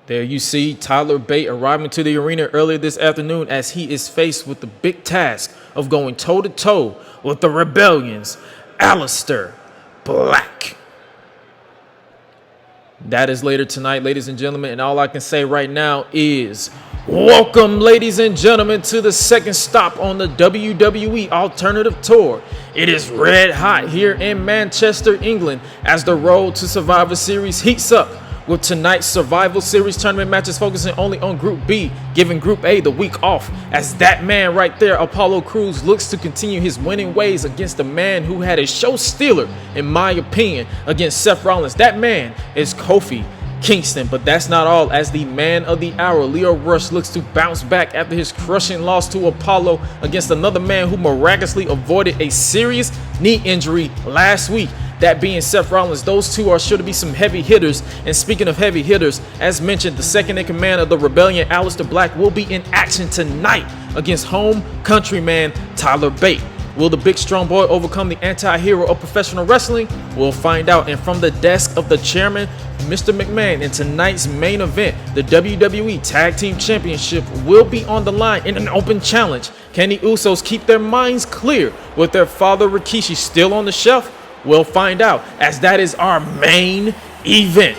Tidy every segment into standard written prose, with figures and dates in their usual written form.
There you see Tyler Bate arriving to the arena earlier this afternoon as he is faced with the big task of going toe-to-toe with the Rebellion's Aleister Black. That is later tonight, ladies and gentlemen, and all I can say right now is welcome, ladies and gentlemen, to the second stop on the WWE Alternative Tour. It is red hot here in Manchester, England, as the Road to Survivor Series heats up, with tonight's Survival Series tournament matches focusing only on Group B, giving Group A the week off, as that man right there, Apollo Crews, looks to continue his winning ways against the man who had a show stealer, in my opinion, against Seth Rollins. That man is Kofi Kingston, but that's not all, as the man of the hour, Lio Rush, looks to bounce back after his crushing loss to Apollo against another man who miraculously avoided a serious knee injury last week, that being Seth Rollins. Those two are sure to be some heavy hitters, and speaking of heavy hitters, as mentioned, the second in command of the Rebellion, Aleister Black, will be in action tonight against home countryman Tyler Bate. Will the big strong boy overcome the anti-hero of professional wrestling? We'll find out. And from the desk of the chairman, Mr. McMahon, in tonight's main event, the WWE Tag Team Championship will be on the line in an open challenge. Can the Usos keep their minds clear with their father Rikishi still on the shelf? We'll find out, as that is our main event.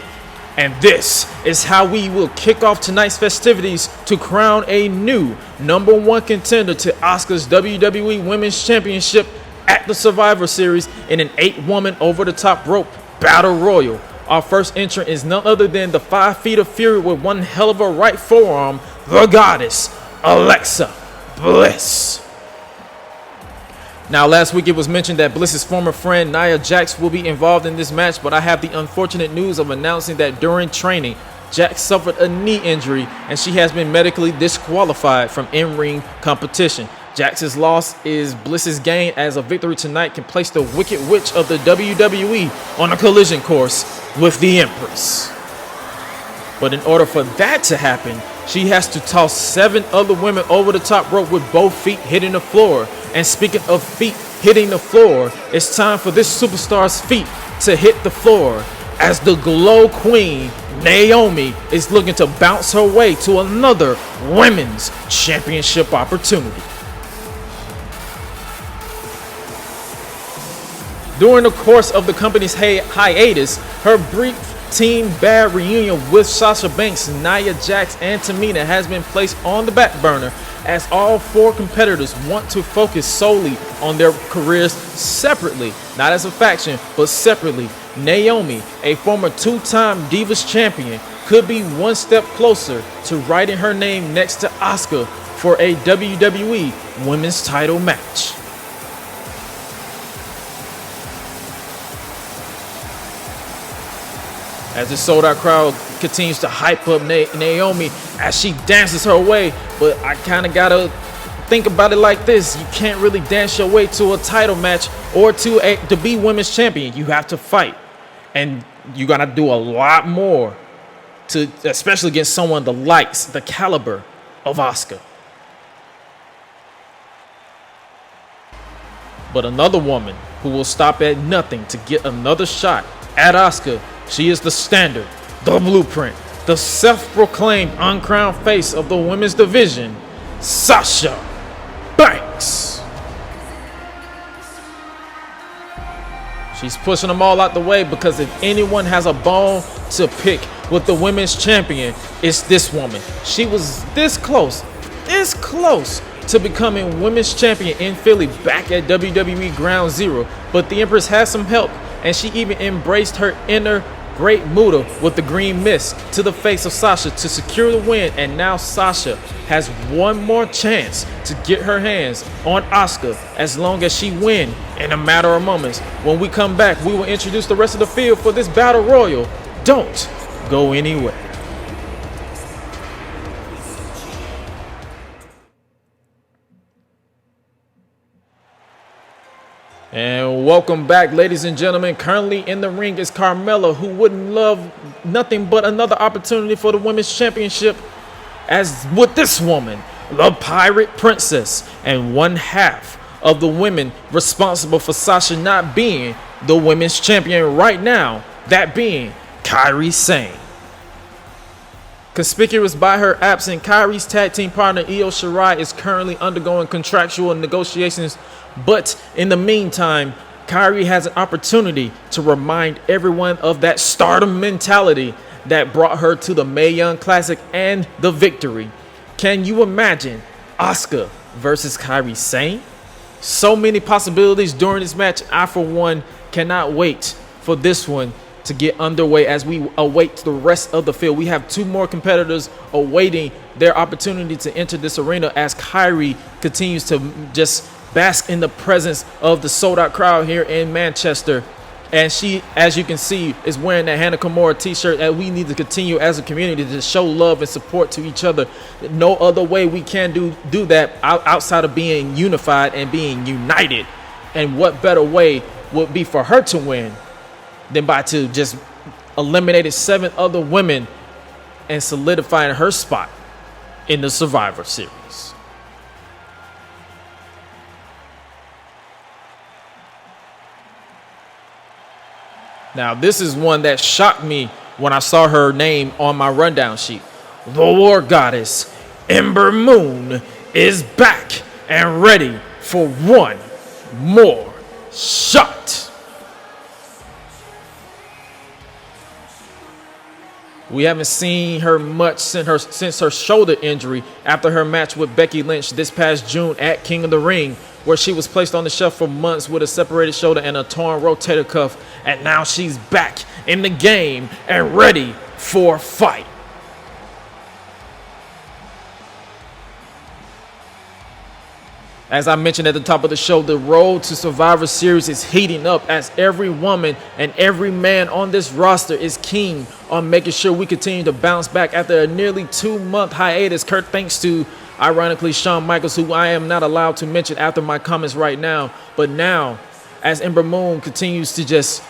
And this is how we will kick off tonight's festivities to crown a new #1 contender to Asuka's WWE Women's Championship at the Survivor Series in an 8-woman over-the-top rope battle royal. Our first entrant is none other than the 5 Feet of Fury with one hell of a right forearm, the goddess, Alexa Bliss. Now, last week it was mentioned that Bliss's former friend Nia Jax will be involved in this match, but I have the unfortunate news of announcing that during training, Jax suffered a knee injury and she has been medically disqualified from in-ring competition. Jax's loss is Bliss's gain, as a victory tonight can place the Wicked Witch of the WWE on a collision course with the Empress. But in order for that to happen, she has to toss 7 other women over the top rope with both feet hitting the floor. And speaking of feet hitting the floor, it's time for this superstar's feet to hit the floor, as the Glow Queen, Naomi, is looking to bounce her way to another Women's Championship opportunity. During the course of the company's hiatus, her brief Team Bad reunion with Sasha Banks, Nia Jax, and Tamina has been placed on the back burner, as all 4 competitors want to focus solely on their careers separately, not as a faction, but separately. Naomi, a former 2-time Divas champion, could be one step closer to writing her name next to Asuka for a WWE Women's title match. As the sold-out crowd continues to hype up Naomi as she dances her way, but I kind of gotta think about it like this: you can't really dance your way to a title match or to be women's champion. You have to fight, and you gotta do a lot more to, especially against someone the caliber of Asuka. But another woman who will stop at nothing to get another shot at Asuka. She is the standard, the blueprint, the self-proclaimed uncrowned face of the women's division, Sasha Banks. She's pushing them all out the way, because if anyone has a bone to pick with the women's champion, it's this woman. She was this close to becoming women's champion in Philly back at WWE Ground Zero, but the Empress has some help, and she even embraced her inner Great Muta with the green mist to the face of Sasha to secure the win. And now Sasha has one more chance to get her hands on Asuka, as long as she wins in a matter of moments. When we come back, we will introduce the rest of the field for this battle royal. Don't go anywhere. And welcome back, ladies and gentlemen. Currently in the ring is Carmella, who wouldn't love nothing but another opportunity for the Women's Championship, as with this woman, the Pirate Princess, and one half of the women responsible for Sasha not being the Women's Champion right now, that being Kairi Sane. Conspicuous by her absence, Kairi's tag team partner Io Shirai is currently undergoing contractual negotiations, but in the meantime, Kairi has an opportunity to remind everyone of that stardom mentality that brought her to the Mae Young Classic and the victory. Can you imagine Asuka versus Kairi Sane? So many possibilities during this match. I, for one, cannot wait for this one to get underway as we await the rest of the field. We have 2 more competitors awaiting their opportunity to enter this arena as Kairi continues to just bask in the presence of the sold-out crowd here in Manchester. And she, as you can see, is wearing that Hana Kimura t-shirt, and we need to continue as a community to show love and support to each other. No other way we can do that outside of being unified and being united. And what better way would be for her to win than by to just eliminating 7 other women and solidifying her spot in the Survivor Series. Now, this is one that shocked me when I saw her name on my rundown sheet. The War Goddess, Ember Moon, is back and ready for one more shot. We haven't seen her much since her shoulder injury after her match with Becky Lynch this past June at King of the Ring, where she was placed on the shelf for months with a separated shoulder and a torn rotator cuff, and now she's back in the game and ready for a fight. As I mentioned at the top of the show, the road to Survivor Series is heating up as every woman and every man on this roster is keen on making sure we continue to bounce back after a nearly 2-month hiatus, thanks to, ironically, Shawn Michaels, who I am not allowed to mention after my comments right now. But now, as Ember Moon continues to just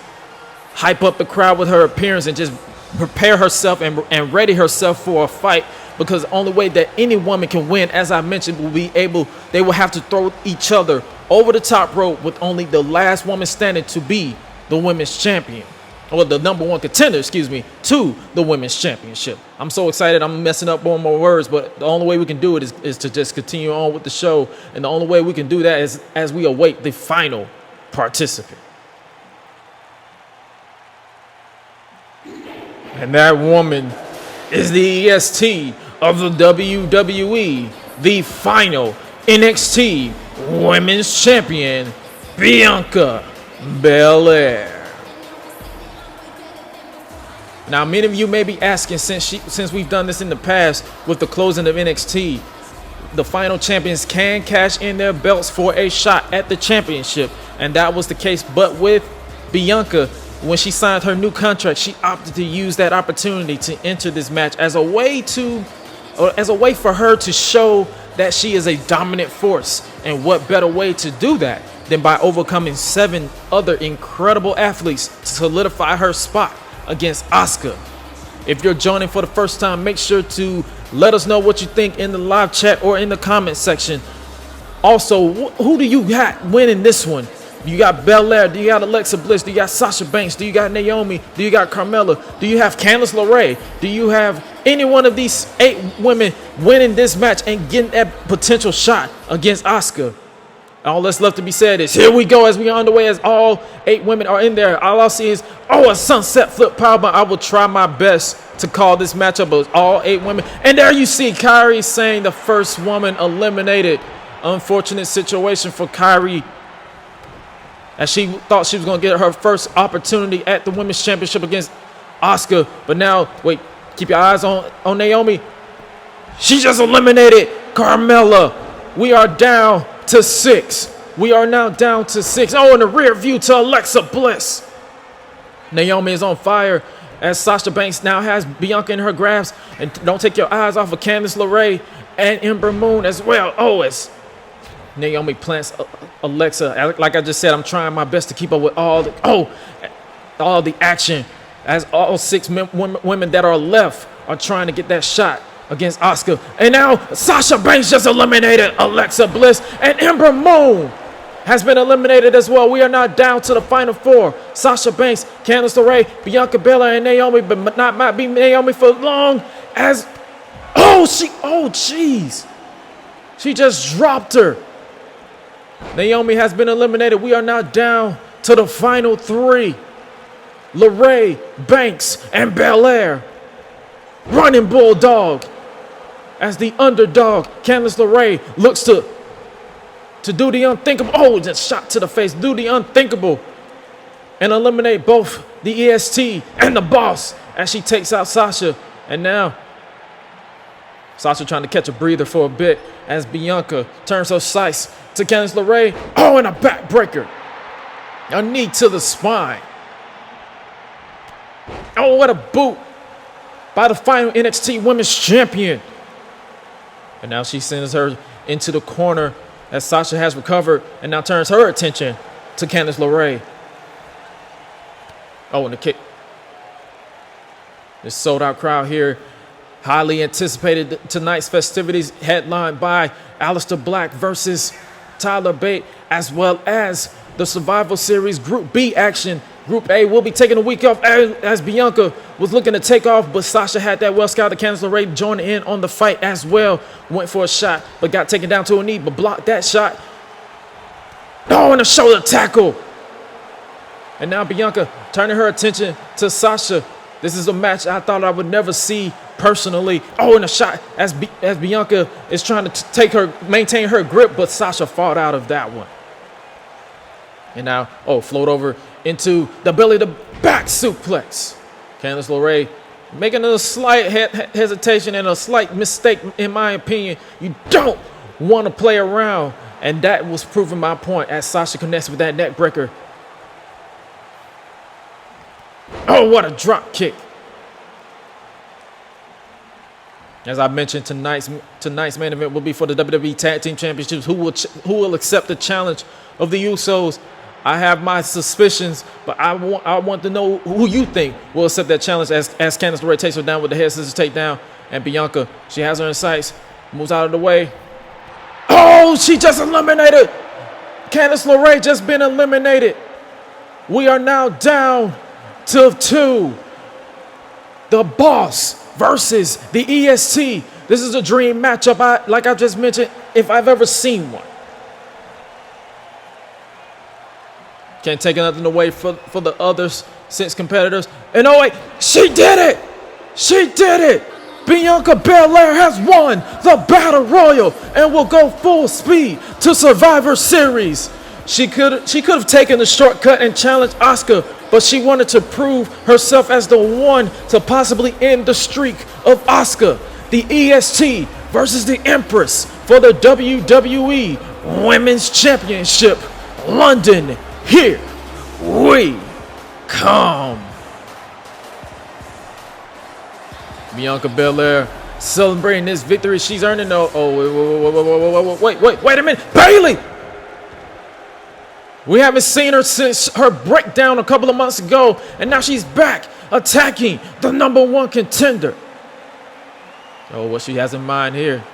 hype up the crowd with her appearance and just prepare herself and ready herself for a fight, because the only way that any woman can win, as I mentioned, they will have to throw each other over the top rope with only the last woman standing to be the women's champion, or the number 1 contender, to the women's championship. I'm so excited. I'm messing up on my words, but the only way we can do it is to just continue on with the show. And the only way we can do that is as we await the final participant. And that woman is the EST of the WWE, the final NXT Women's Champion, Bianca Belair. Now, many of you may be asking, since we've done this in the past with the closing of NXT, the final champions can cash in their belts for a shot at the championship, and that was the case. But with Bianca, when she signed her new contract, she opted to use that opportunity to enter this match as a way for her to show that she is a dominant force. And what better way to do that than by overcoming 7 other incredible athletes to solidify her spot against Asuka. If you're joining for the first time, make sure to let us know what you think in the live chat or in the comment section. Also, who do you got winning this one? You got Belair, do you got Alexa Bliss, do you got Sasha Banks, do you got Naomi, do you got Carmella, do you have Candice LeRae, do you have any one of these 8 women winning this match and getting that potential shot against Asuka? All that's left to be said is here we go as we are underway, as all 8 women are in there. All I'll see is, a sunset flip powerbomb. I will try my best to call this matchup of all 8 women. And there you see Kairi Sane, the first woman eliminated. Unfortunate situation for Kairi, as she thought she was going to get her first opportunity at the Women's Championship against Asuka. But now, wait, keep your eyes on Naomi. She just eliminated Carmella. We are down to 6. We are now down to 6. In the rear view to Alexa Bliss. Naomi is on fire as Sasha Banks now has Bianca in her grasp. And don't take your eyes off of Candice LeRae and Ember Moon as well. As Naomi plants Alexa. Like I just said, I'm trying my best to keep up with all the action as all 6 women that are left are trying to get that shot against Asuka. And now Sasha Banks just eliminated Alexa Bliss, and Ember Moon has been eliminated as well. We are now down to the final 4. Sasha Banks, Candice LeRae, Bianca Belair, and Naomi, but not might be Naomi for long. as, jeez. She just dropped her. Naomi has been eliminated. We are now down to the final three. LeRae, Banks, and Belair. Running Bulldog. As the underdog, Candice LeRae looks to do the unthinkable. Oh, just shot to the face. Do the unthinkable. And eliminate both the EST and the boss as she takes out Sasha. And now, Sasha trying to catch a breather for a bit as Bianca turns her sights to Candice LeRae. Oh, and a backbreaker. A knee to the spine. Oh, what a boot by the final NXT Women's Champion. And now she sends her into the corner as Sasha has recovered and now turns her attention to Candice LeRae. Oh, and the kick. This sold-out crowd here. Highly anticipated tonight's festivities headlined by Aleister Black versus Tyler Bate, as well as the Survival Series Group B action. Group A will be taking a week off as Bianca was looking to take off, but Sasha had that well-scouted Candice LeRae joining in on the fight as well. Went for a shot, but got taken down to a knee, but blocked that shot. Oh, and a shoulder tackle. And now Bianca turning her attention to Sasha. This is a match I thought I would never see personally. Oh, and a shot as Bianca is trying to maintain her grip, but Sasha fought out of that one. And now, float over into the belly to back suplex. Candice LeRae making a slight hesitation and a slight mistake, in my opinion. You don't want to play around. And that was proving my point as Sasha connects with that neck breaker. Oh, what a drop kick. As I mentioned, tonight's main event will be for the WWE Tag Team Championships. Who will accept the challenge of the Usos? I have my suspicions, but I want to know who you think will accept that challenge as Candice LeRae takes her down with the head scissors takedown. And Bianca, she has her in sights, moves out of the way. Oh, she just eliminated. Candice LeRae just been eliminated. We are now down to 2. The Boss versus the EST. This is a dream matchup, like I just mentioned, if I've ever seen one. Can't take nothing away for the others since competitors. And oh wait, she did it! She did it! Bianca Belair has won the Battle Royal and will go full speed to Survivor Series. She could have taken the shortcut and challenged Asuka, but she wanted to prove herself as the one to possibly end the streak of Asuka. The EST versus the Empress for the WWE Women's Championship. London, here we come. Bianca Belair celebrating this victory. She's earning the... wait a minute. Bayley! We haven't seen her since her breakdown a couple of months ago, and now she's back attacking the #1 contender. Oh, what she has in mind here.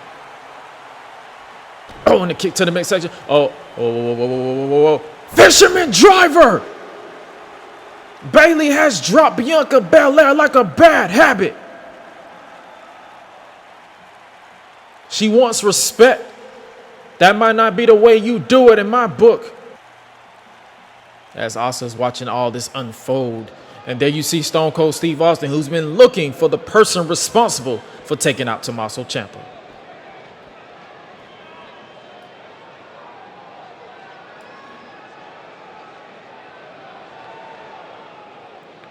Oh, and the kick to the midsection. Whoa. Fisherman driver! Bayley has dropped Bianca Belair like a bad habit. She wants respect. That might not be the way you do it in my book. As Asuka's watching all this unfold. And there you see Stone Cold Steve Austin, who's been looking for the person responsible for taking out Tommaso Ciampa.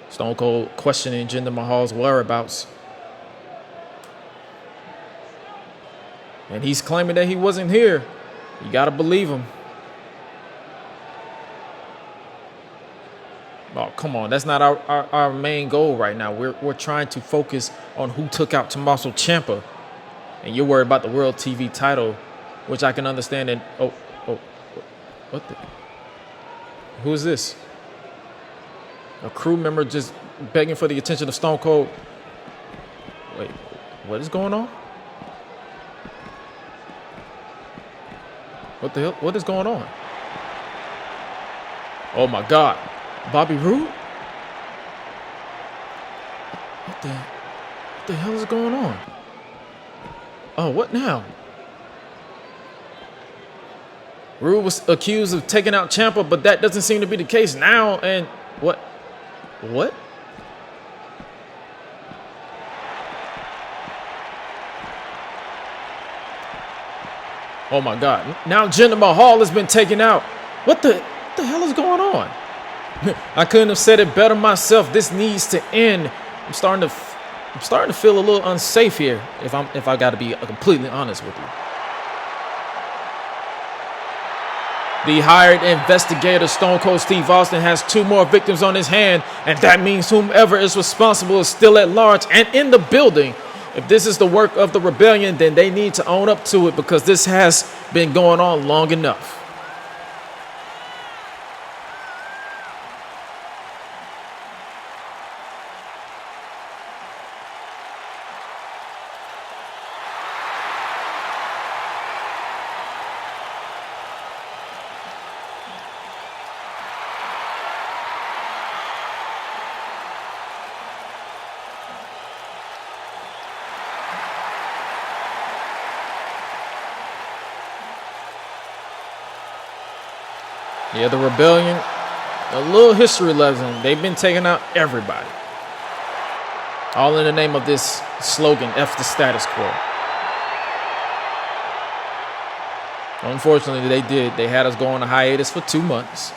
Stone Cold questioning Jinder Mahal's whereabouts. And he's claiming that he wasn't here. You got to believe him. Oh, come on. That's not our main goal right now. We're trying to focus on who took out Tommaso Ciampa. And you're worried about the World TV title, which I can understand. And what the? Who is this? A crew member just begging for the attention of Stone Cold. Wait, what is going on? What the hell? What is going on? Oh my God. Bobby Roode? What the hell is going on? Oh, what now? Rude was accused of taking out Ciampa, but that doesn't seem to be the case now. And what? What? Oh my God. Now Jinder Mahal has been taken out. What the hell is going on? I couldn't have said it better myself. This needs to end. I'm starting to feel a little unsafe here, if I got to be completely honest with you. The hired investigator, Stone Cold Steve Austin, has 2 more victims on his hand, and that means whomever is responsible is still at large and in the building. If this is the work of the rebellion, then they need to own up to it, because this has been going on long enough. Yeah, the rebellion, a little history lesson. They've been taking out everybody. All in the name of this slogan, F the status quo. Unfortunately, they did. They had us go on a hiatus for 2 months.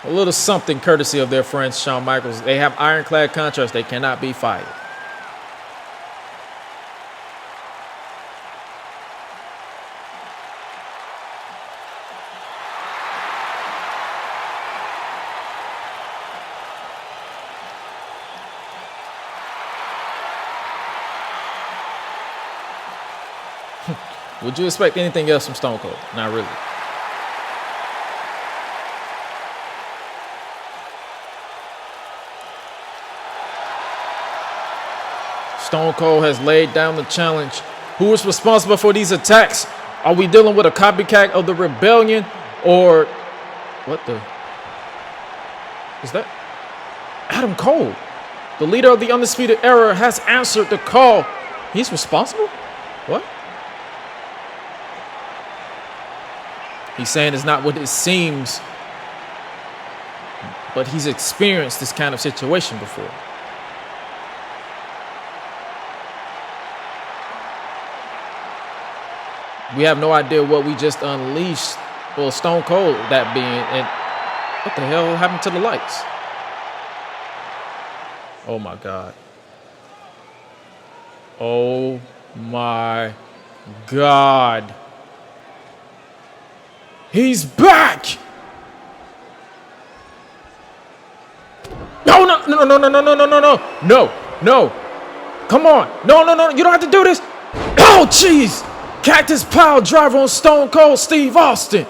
A little something courtesy of their friend Shawn Michaels. They have ironclad contracts. They cannot be fired. Would you expect anything else from Stone Cold? Not really. Stone Cold has laid down the challenge. Who is responsible for these attacks? Are we dealing with a copycat of the rebellion, or what the? Is that Adam Cole? The leader of the Undisputed Era has answered the call. He's responsible? What? He's saying it's not what it seems, but he's experienced this kind of situation before. We have no idea what we just unleashed. Well, Stone Cold, that being, and what the hell happened to the lights? Oh my God. Oh my God. He's back! No. Come on. No. You don't have to do this. Oh, jeez. Cactus Pile Driver on Stone Cold Steve Austin.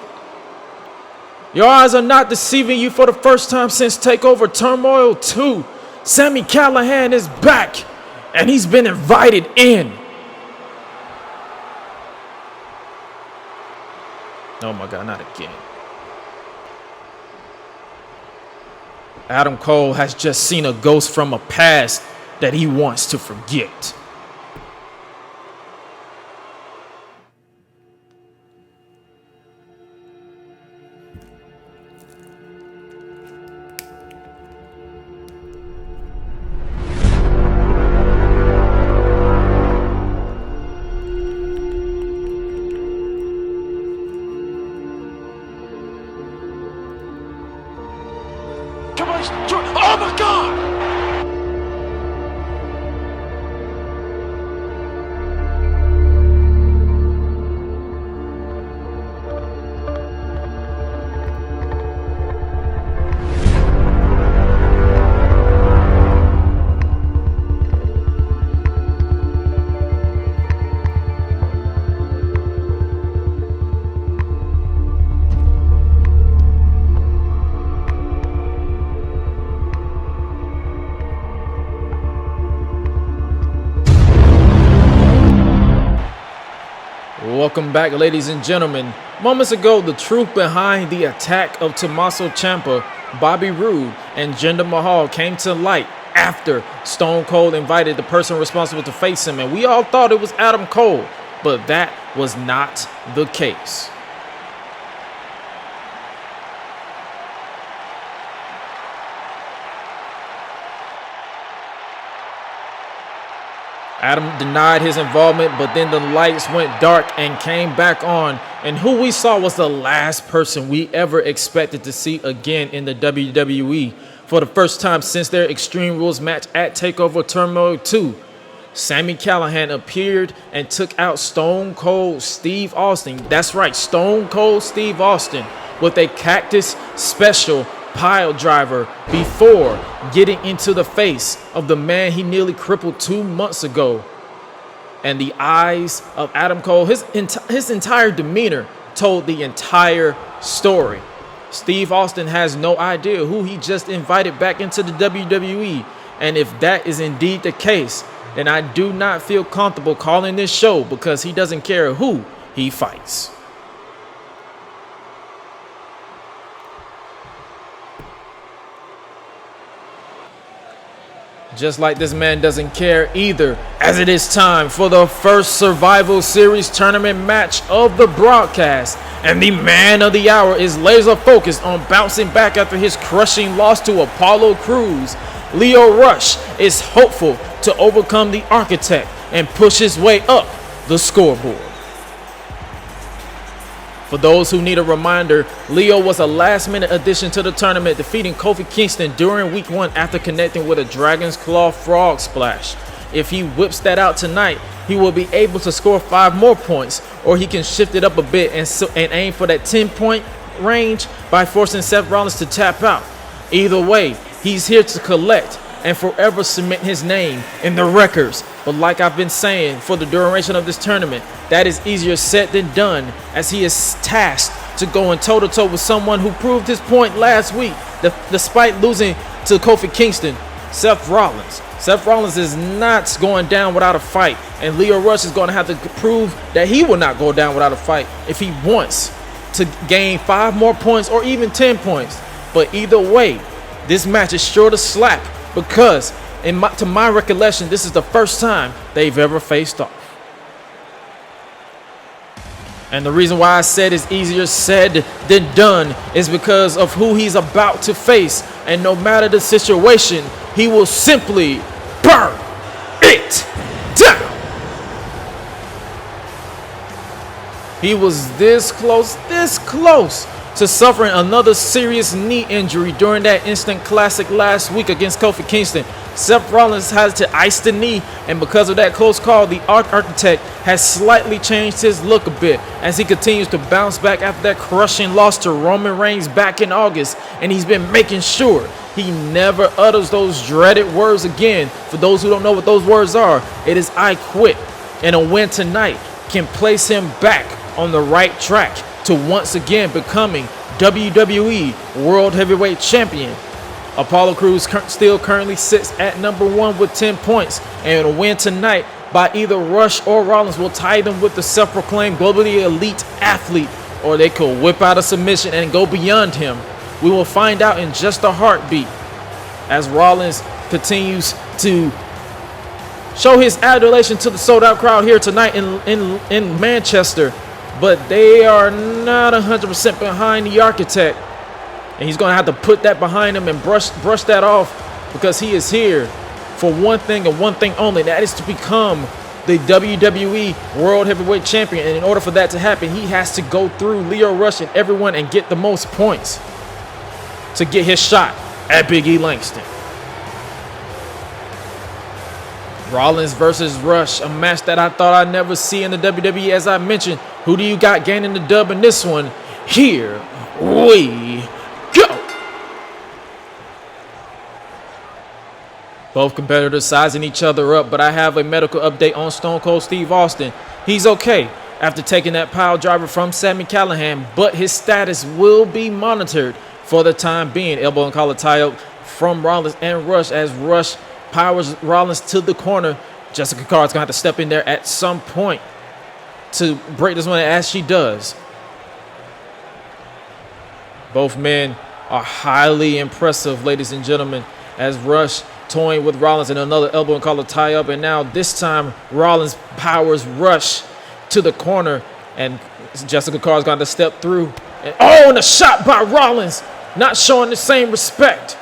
Your eyes are not deceiving you. For the first time since TakeOver Turmoil 2, Sami Callihan is back, and he's been invited in. Oh my God, not again. Adam Cole has just seen a ghost from a past that he wants to forget. Oh my God! Welcome back, ladies and gentlemen. Moments ago, the truth behind the attack of Tommaso Ciampa Bobby Roode and Jinder Mahal came to light after Stone Cold invited the person responsible to face him, and we all thought it was Adam Cole, but that was not the case. Adam denied his involvement, but then the lights went dark and came back on. And who we saw was the last person we ever expected to see again in the WWE. For the first time since their Extreme Rules match at TakeOver Turmoil 2, Sami Callihan appeared and took out Stone Cold Steve Austin. That's right, Stone Cold Steve Austin with a Cactus Special pile driver before getting into the face of the man he nearly crippled 2 months ago. And the eyes of Adam Cole, his entire demeanor told the entire story. Steve Austin has no idea who he just invited back into the WWE. And if that is indeed the case, then I do not feel comfortable calling this show, because he doesn't care who he fights. Just like this man doesn't care either, as it is time for the first Survival Series tournament match of the broadcast. And the man of the hour is laser focused on bouncing back after his crushing loss to Apollo Crews. Lio Rush is hopeful to overcome the Architect and push his way up the scoreboard. For those who need a reminder, Lio was a last-minute addition to the tournament, defeating Kofi Kingston during Week 1 after connecting with a Dragon's Claw Frog Splash. If he whips that out tonight, he will be able to score 5 more points, or he can shift it up a bit and aim for that 10-point range by forcing Seth Rollins to tap out. Either way, he's here to collect and forever cement his name in the records. But like I've been saying for the duration of this tournament, that is easier said than done, as he is tasked to going toe-to-toe with someone who proved his point last week, despite losing to Kofi Kingston, Seth Rollins. Seth Rollins is not going down without a fight, and Lio Rush is going to have to prove that he will not go down without a fight if he wants to gain 5 more points or even 10 points. But either way, this match is sure to slap, because to my recollection, this is the first time they've ever faced off. And the reason why I said it's easier said than done is because of who he's about to face. And no matter the situation, he will simply burn it down. He was this close to suffering another serious knee injury during that instant classic last week against Kofi Kingston. Seth Rollins has to ice the knee, and because of that close call, the Architect has slightly changed his look a bit as he continues to bounce back after that crushing loss to Roman Reigns back in August, and he's been making sure he never utters those dreaded words again. For those who don't know what those words are, it is "I quit," and a win tonight can place him back on the right track to once again becoming WWE World Heavyweight Champion. Apollo Crews still currently sits at number 1 with 10 points, and a win tonight by either Rush or Rollins will tie them with the self-proclaimed globally elite athlete, or they could whip out a submission and go beyond him. We will find out in just a heartbeat as Rollins continues to show his adulation to the sold-out crowd here tonight in Manchester, but they are not 100% behind the Architect. And he's going to have to put that behind him and brush that off, because he is here for one thing and one thing only. That is to become the WWE World Heavyweight Champion. And in order for that to happen, he has to go through Lio Rush and everyone and get the most points to get his shot at Big E Langston. Rollins versus Rush, a match that I thought I'd never see in the WWE. As I mentioned, who do you got gaining the dub in this one? Here we go. Both competitors sizing each other up, but I have a medical update on Stone Cold Steve Austin. He's okay after taking that pile driver from Sami Callihan, but his status will be monitored for the time being. Elbow and collar tie up from Rollins and Rush as Rush powers Rollins to the corner. Jessica Carr's going to have to step in there at some point to break this one, as she does. Both men are highly impressive, ladies and gentlemen, as Rush toying with Rollins and another elbow and collar tie up. And now this time Rollins powers Rush to the corner, and Jessica Carr's got to step through. And a shot by Rollins, not showing the same respect,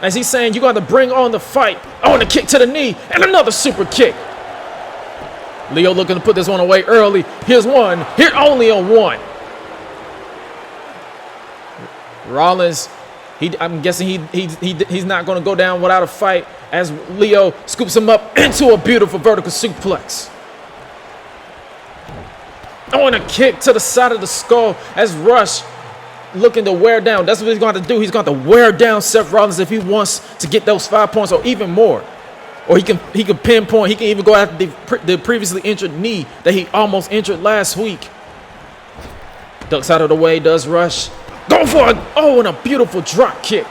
as he's saying, you got to bring on the fight. And a kick to the knee, and another super kick. Lio looking to put this one away early. Here's one. Here only a one. Rollins, I'm guessing he's not going to go down without a fight, as Lio scoops him up into a beautiful vertical suplex. And a kick to the side of the skull as Rush looking to wear down. That's what he's going to do. He's going to wear down Seth Rollins if he wants to get those 5 points or even more. Or he can pinpoint. He can even go after the previously injured knee that he almost injured last week. Ducks out of the way, does Rush. Go for it. And a beautiful drop kick.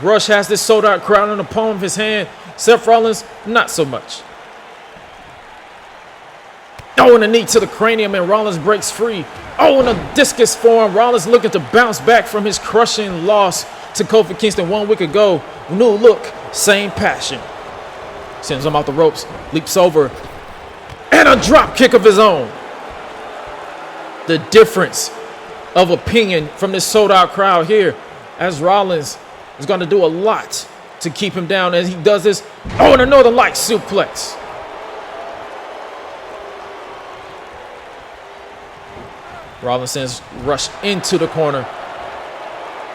Rush has this sold out crowd in the palm of his hand. Seth Rollins, not so much. And a knee to the cranium, and Rollins breaks free. And a discus form. Rollins looking to bounce back from his crushing loss to Kofi Kingston 1 week ago. New look, same passion. Sends him off the ropes, leaps over, and a drop kick of his own. The difference of opinion from this sold out crowd here, as Rollins is going to do a lot to keep him down as he does this. And a Northern Light suplex. Rollins sends Rush into the corner.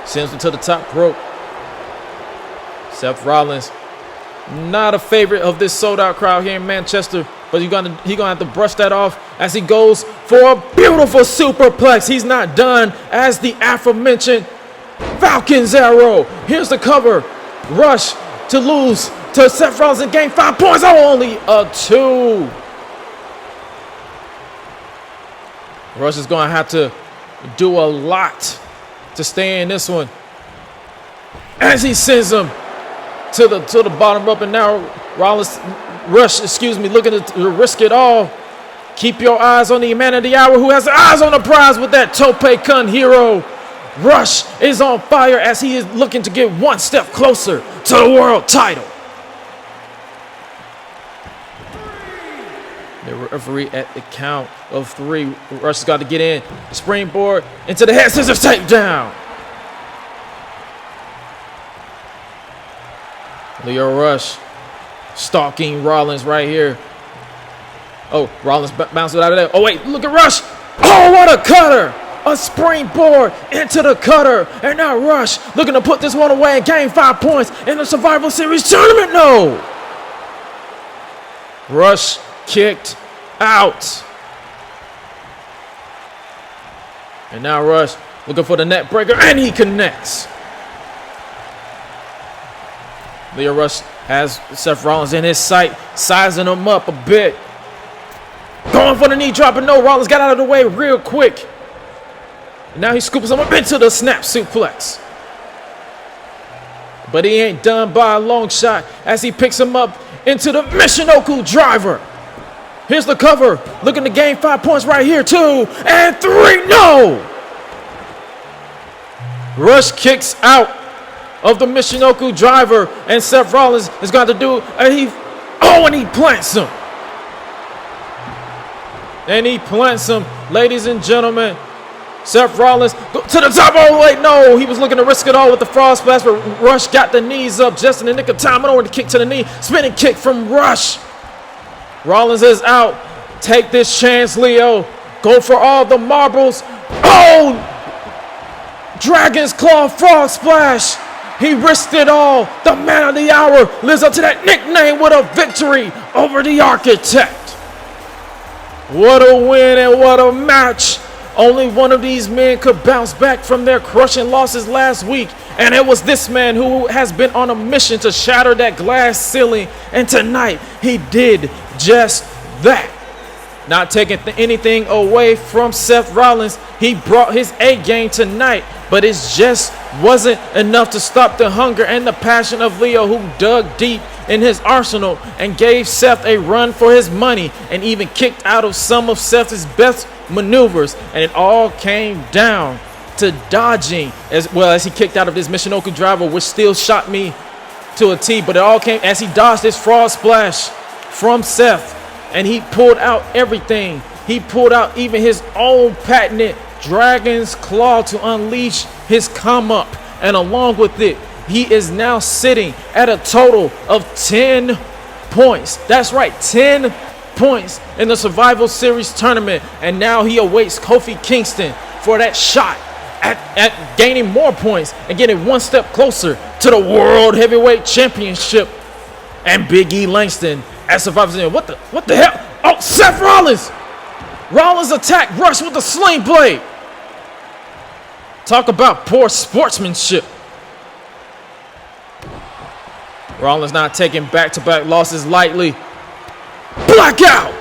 Sends him to the top rope. Seth Rollins, not a favorite of this sold-out crowd here in Manchester, but he's gonna have to brush that off as he goes for a beautiful superplex. He's not done as the aforementioned Falcon's Arrow. Here's the cover. Rush to lose to Seth Rollins and gain 5 points. Only a 2. Rush is going to have to do a lot to stay in this one, as he sends him to the bottom rope. And now Rush, looking to risk it all. Keep your eyes on the man of the hour who has eyes on the prize with that Tope Con hero. Rush is on fire as he is looking to get one step closer to the world title. The referee at the count of 3. Rush has got to get in. Springboard into the head scissors takedown. Lio Rush stalking Rollins right here. Rollins bounced out of there. Wait, look at Rush. What a cutter. A springboard into the cutter. And now Rush looking to put this one away and gain 5 points in the Survival Series tournament. No. Rush kicked out. And now Rush looking for the net breaker, and he connects. Lio Rush has Seth Rollins in his sight, sizing him up a bit. Going for the knee drop, and no, Rollins got out of the way real quick. And now he scoops him up into the snap suplex. But he ain't done by a long shot as he picks him up into the Michinoku driver. Here's the cover. Looking to gain 5 points right here. 2 and 3. No! Rush kicks out of the Michinoku driver, and Seth Rollins has got to do, and he plants him. And he plants him, ladies and gentlemen. Seth Rollins go to the top. Wait, no. He was looking to risk it all with the frog splash, but Rush got the knees up just in the nick of time. I don't want to kick to the knee. Spinning kick from Rush. Rollins is out. Take this chance, Lio. Go for all the marbles. Dragon's Claw frog splash. He risked it all. The man of the hour lives up to that nickname with a victory over the Architect. What a win and what a match. Only one of these men could bounce back from their crushing losses last week, and it was this man who has been on a mission to shatter that glass ceiling, and tonight he did just that. Not taking anything away from Seth Rollins, he brought his A game tonight, but it just wasn't enough to stop the hunger and the passion of Lio, who dug deep in his arsenal and gave Seth a run for his money and even kicked out of some of Seth's best maneuvers, and it all came down to dodging as well as he kicked out of this Michinoku driver, which still shot me to a T. But it all came as he dodged this frog splash from Seth, and he pulled out everything. He pulled out even his own patented Dragon's Claw to unleash his come up. And along with it, he is now sitting at a total of 10 points. That's right, 10 points in the Survival Series tournament. And now he awaits Kofi Kingston for that shot at gaining more points and getting one step closer to the World Heavyweight Championship. And Big E Langston at Survivor Series. What the hell? Oh, Seth Rollins! Rollins attacked Rush with the sling blade. Talk about poor sportsmanship. Rollins not taking back-to-back losses lightly. Blackout!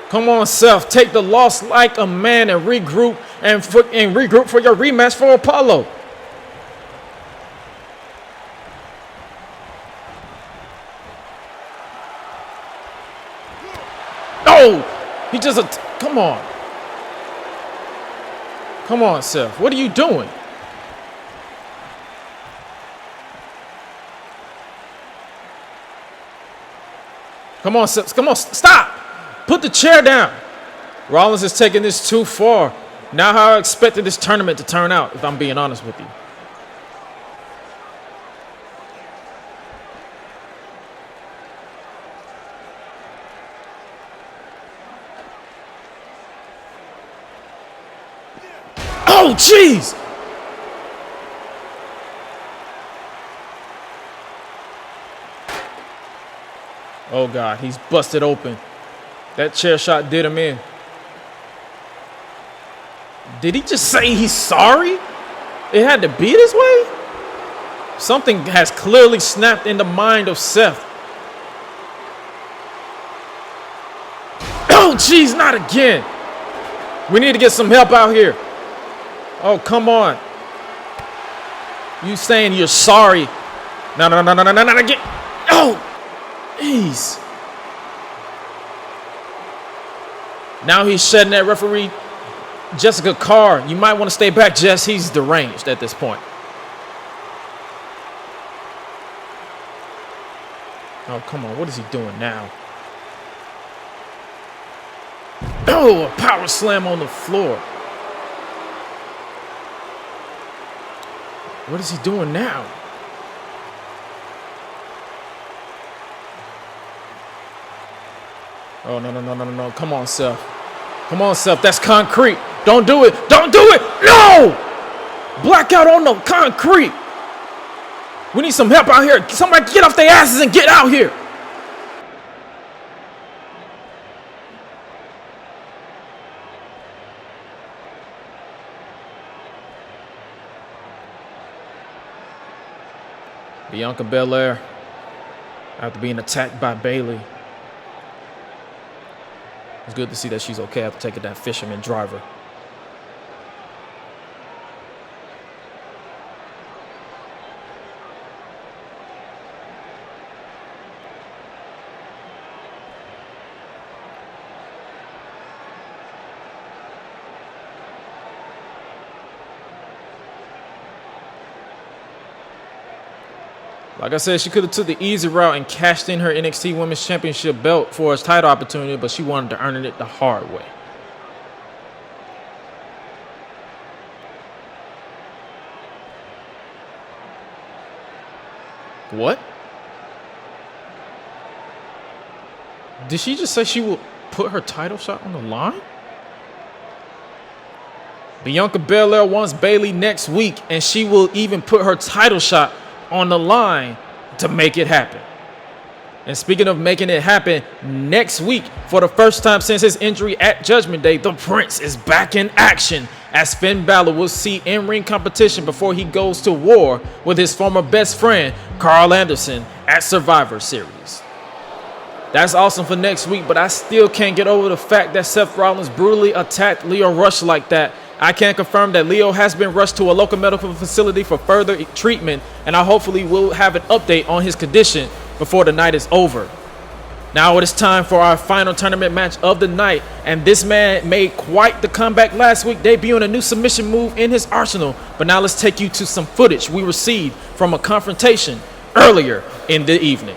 Come on, Seth. Take the loss like a man and regroup regroup for your rematch for Apollo. Oh! He just... Come on. Come on, Seth. What are you doing? Come on, Seth. Come on. Stop. Put the chair down. Rollins is taking this too far. Not how I expected this tournament to turn out, if I'm being honest with you. Oh, jeez! Oh, God, he's busted open. That chair shot did him in. Did he just say he's sorry? It had to be this way? Something has clearly snapped in the mind of Seth. Oh, jeez, not again. We need to get some help out here. Oh, come on. You saying you're sorry. No, not again. Oh, jeez. Now he's shedding that referee, Jessica Carr. You might want to stay back, Jess. He's deranged at this point. Oh, come on. What is he doing now? Oh, a power slam on the floor. What is he doing now? Oh, no. Come on, Seth. Come on, Seth. That's concrete. Don't do it. Don't do it. No! Blackout on the concrete. We need some help out here. Somebody get off their asses and get out here. Bianca Belair, after being attacked by Bayley. It's good to see that she's okay after taking that fisherman driver. Like I said, she could have took the easy route and cashed in her NXT Women's Championship belt for a title opportunity, but she wanted to earn it the hard way. What? Did she just say she will put her title shot on the line? Bianca Belair wants Bayley next week, and she will even put her title shot on the line to make it happen. And speaking of making it happen, next week, for the first time since his injury at Judgment Day, the Prince is back in action as Finn Balor will see in-ring competition before he goes to war with his former best friend, Carl Anderson, at Survivor Series. That's awesome for next week, but I still can't get over the fact that Seth Rollins brutally attacked Lio Rush like that. I can confirm that Lio has been rushed to a local medical facility for further treatment, and I hopefully will have an update on his condition before the night is over. Now it is time for our final tournament match of the night, and this man made quite the comeback last week, debuting a new submission move in his arsenal. But now let's take you to some footage we received from a confrontation earlier in the evening.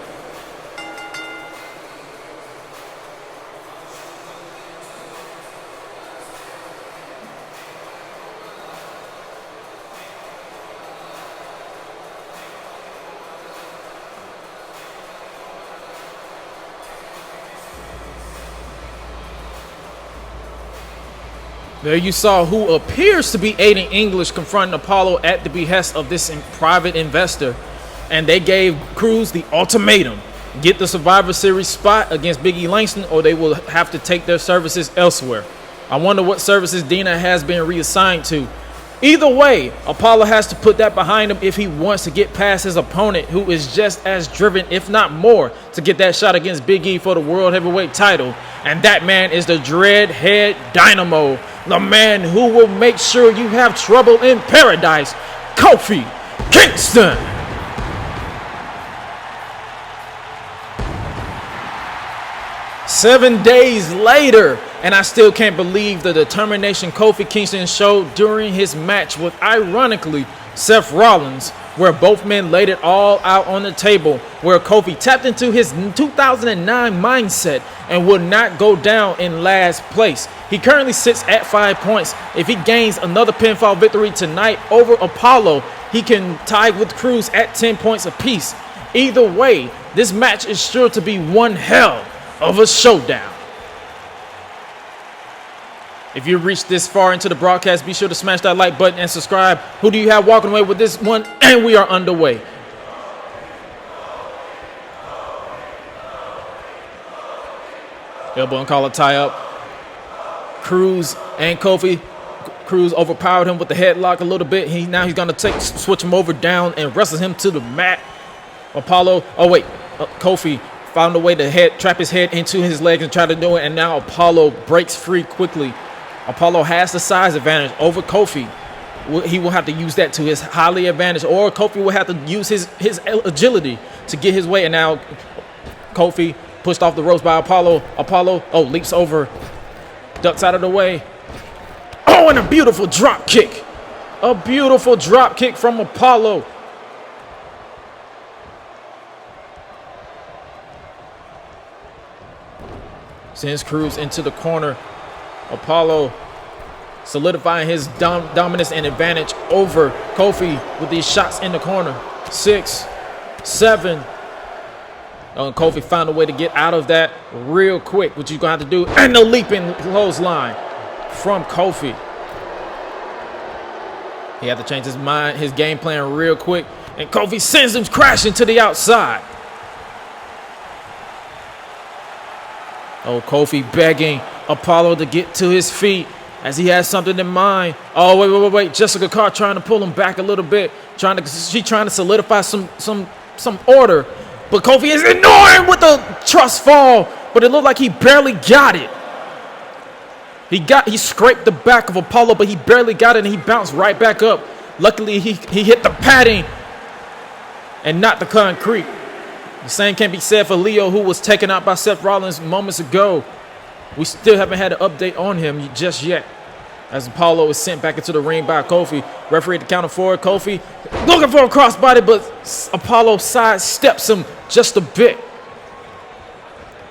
There you saw who appears to be aiding English confronting Apollo at the behest of this private investor. And they gave Cruz the ultimatum. Get the Survivor Series spot against Big E Langston or they will have to take their services elsewhere. I wonder what services Dina has been reassigned to. Either way, Apollo has to put that behind him if he wants to get past his opponent, who is just as driven, if not more, to get that shot against Big E for the World Heavyweight title. And that man is the Dreadhead Dynamo, the man who will make sure you have trouble in paradise, Kofi Kingston. Seven days later, and I still can't believe the determination Kofi Kingston showed during his match with, ironically, Seth Rollins, where both men laid it all out on the table, where Kofi tapped into his 2009 mindset and would not go down in last place. He currently sits at 5 points. If he gains another pinfall victory tonight over Apollo, he can tie with Cruz at 10 points apiece. Either way, this match is sure to be one hell of a showdown. If you reached this far into the broadcast, be sure to smash that like button and subscribe. Who do you have walking away with this one? And we are underway. Elbow and collar tie up. Cruz and Kofi. Cruz overpowered him with the headlock a little bit. Now he's going to switch him over down and wrestle him to the mat. Kofi found a way to trap his head into his legs and try to do it. And now Apollo breaks free quickly. Apollo has the size advantage over Kofi. He will have to use that to his highly advantage, or Kofi will have to use his agility to get his way. And now Kofi pushed off the ropes by Apollo. Apollo, leaps over, ducks out of the way. Oh, and a beautiful drop kick. A beautiful drop kick from Apollo. Sends Cruz into the corner. Apollo solidifying his dominance and advantage over Kofi with these shots in the corner. 6, 7. Kofi found a way to get out of that real quick, which you're going to have to do. And the leaping clothesline from Kofi. He had to change his mind, his game plan real quick. And Kofi sends him crashing to the outside. Kofi begging Apollo to get to his feet as he has something in mind. Wait. Jessica Carr trying to pull him back a little bit. She's trying to solidify some order. But Kofi is ignoring with the trust fall. But it looked like he barely got it. He scraped the back of Apollo, but he barely got it, and he bounced right back up. Luckily, he hit the padding and not the concrete. The same can be said for Lio, who was taken out by Seth Rollins moments ago. We still haven't had an update on him just yet, as Apollo is sent back into the ring by Kofi. Referee at the count of 4. Kofi looking for a crossbody, but Apollo sidesteps him just a bit.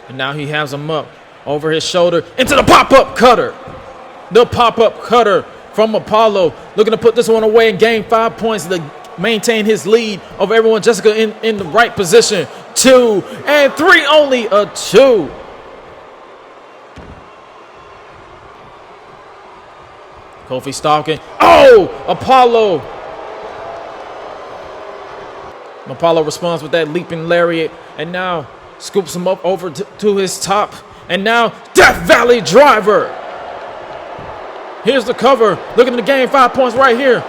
And now he has him up over his shoulder into the pop-up cutter. The pop-up cutter from Apollo, looking to put this one away and gain 5 points to maintain his lead over everyone. Jessica in the right position. 2 and 3, only a 2. Kofi stalking. Apollo responds with that leaping lariat and now scoops him up over to his top. And now Death Valley Driver. Here's the cover, looking to gain 5 points right here.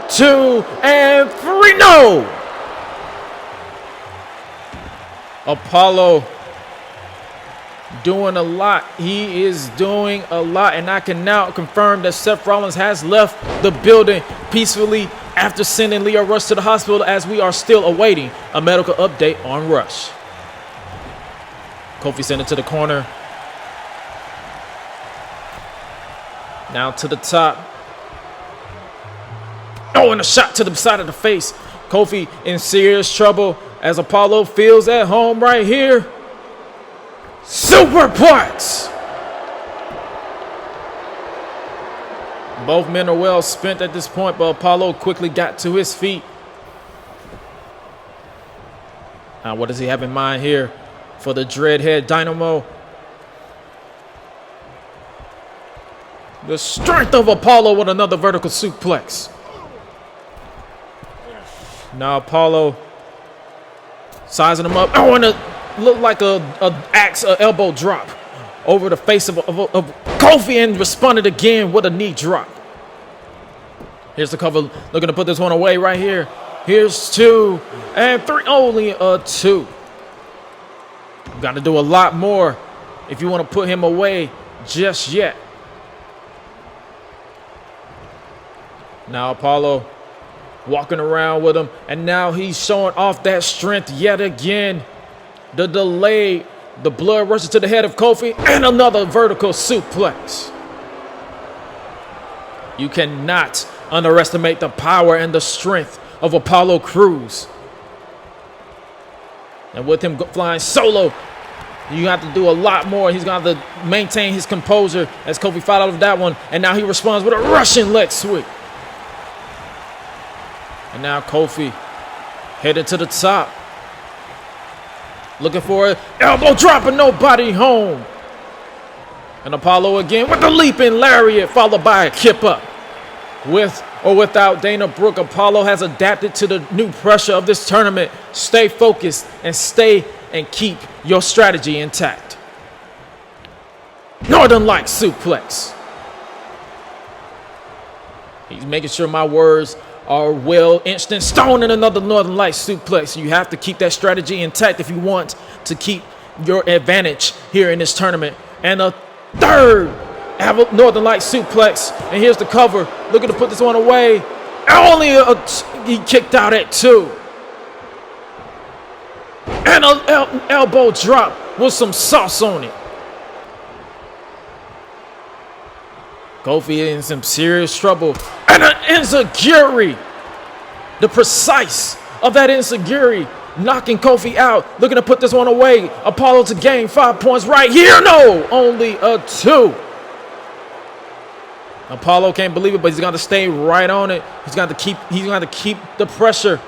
2 and 3, no! Apollo doing a lot. He is doing a lot, and I can now confirm that Seth Rollins has left the building peacefully after sending Lio Rush to the hospital, as we are still awaiting a medical update on Rush. Kofi sent it to the corner. Now to the top. Oh, and a shot to the side of the face. Kofi in serious trouble as Apollo feels at home right here. Superplex. Both men are well spent at this point, but Apollo quickly got to his feet. Now, what does he have in mind here for the Dreadhead Dynamo? The strength of Apollo with another vertical suplex. Now Apollo sizing him up. I want to look like a elbow drop over the face of Kofi, and responded again with a knee drop. Here's the cover, looking to put this one away right here. Here's 2 and 3, only a 2. Got to do a lot more if you want to put him away just yet. Now Apollo walking around with him, and now he's showing off that strength yet again. The delay, the blood rushes to the head of Kofi, and another vertical suplex. You cannot underestimate the power and the strength of Apollo Crews. And with him flying solo, you have to do a lot more. He's going to have to maintain his composure as Kofi fought out of that one, and now he responds with a Russian leg sweep. And now Kofi headed to the top. Looking for an elbow drop and nobody home. And Apollo again with the leaping lariat followed by a kip up. With or without Dana Brooke, Apollo has adapted to the new pressure of this tournament. Stay focused and keep your strategy intact. Northern Light suplex. He's making sure my words are well etched in stone, and another Northern Light suplex. You have to keep that strategy intact if you want to keep your advantage here in this tournament. And a third Northern Light suplex. And here's the cover. Looking to put this one away. He kicked out at 2. And an elbow drop with some sauce on it. Kofi in some serious trouble. And an enziguri. The precise of that enziguri knocking Kofi out. Looking to put this one away. Apollo to gain 5 points right here. No, only a 2. Apollo can't believe it, but he's got to stay right on it. He's got to keep the pressure.